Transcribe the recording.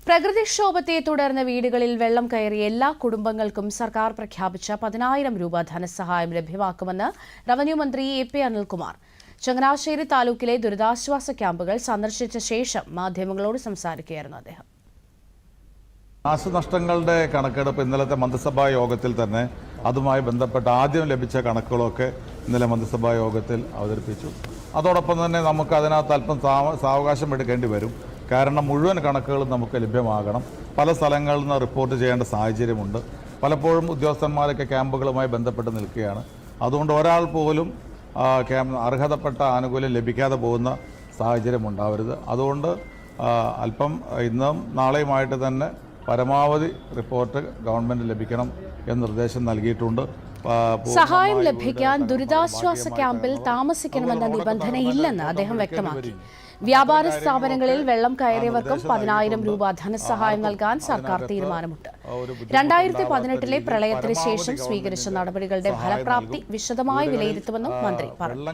പ്രകൃതിക്ഷോഭത്തെ തുടർന്ന് വീടുകളിൽ വെള്ളം കയറിയ എല്ലാ കുടുംബങ്ങൾക്കും സർക്കാർ പ്രഖ്യാപിച്ച 10,000 രൂപ ധനസഹായം ലഭ്യമാക്കുമെന്ന് റവന്യൂ മന്ത്രി എ.പി. അനിൽകുമാർ. ചങ്ങനാശ്ശേരി താലൂക്കിലെ ദുരിതാശ്വാസ ക്യാമ്പുകൾ സന്ദർശിച്ച ശേഷം മാധ്യമങ്ങളോട് സംസാരിക്കുകയായിരുന്നു അദ്ദേഹം. നാശനഷ്ടങ്ങളുടെ കണക്കെടുപ്പ് ഇന്നലത്തെ മന്ത്രിസഭാ യോഗത്തിൽ തന്നെ അതുമായി ബന്ധപ്പെട്ട ആദ്യം ലഭിച്ച കണക്കുകളൊക്കെ ഇന്നലെ മന്ത്രിസഭാ യോഗത്തിൽ അവതരിപ്പിച്ചു. അതോടൊപ്പം തന്നെ നമുക്ക് അതിനകത്ത് അല്പം സാവകാശം എടുക്കേണ്ടി വരും. കാരണം മുഴുവൻ കണക്കുകളും നമുക്ക് ലഭ്യമാകണം. പല സ്ഥലങ്ങളിൽ നിന്ന് റിപ്പോർട്ട് ചെയ്യേണ്ട സാഹചര്യമുണ്ട്. പലപ്പോഴും ഉദ്യോഗസ്ഥന്മാരൊക്കെ ക്യാമ്പുകളുമായി ബന്ധപ്പെട്ട് നിൽക്കുകയാണ്. അതുകൊണ്ട് ഒരാൾ പോലും അർഹതപ്പെട്ട ആനുകൂല്യം ലഭിക്കാതെ പോകുന്ന സാഹചര്യം ഉണ്ടാവരുത്. അതുകൊണ്ട് അല്പം ഇന്നും നാളെയുമായിട്ട് തന്നെ പരമാവധി റിപ്പോർട്ട് ഗവൺമെന്റ് ലഭിക്കണം എന്ന് നിർദ്ദേശം നൽകിയിട്ടുണ്ട്. സഹായം ലഭിക്കാൻ ദുരിതാശ്വാസ ക്യാമ്പിൽ താമസിക്കണമെന്ന നിബന്ധനയില്ലെന്ന് അദ്ദേഹം വ്യക്തമാക്കി. വ്യാപാര സ്ഥാപനങ്ങളിൽ വെള്ളം കയറിയവർക്കും 10,000 രൂപ ധനസഹായം നൽകാൻ സർക്കാർ തീരുമാനമുണ്ട്. 2018 പ്രളയത്തിന് ശേഷം സ്വീകരിച്ച നടപടികളുടെ ഫലപ്രാപ്തി വിശദമായി വിലയിരുത്തുമെന്നും മന്ത്രി പറഞ്ഞു.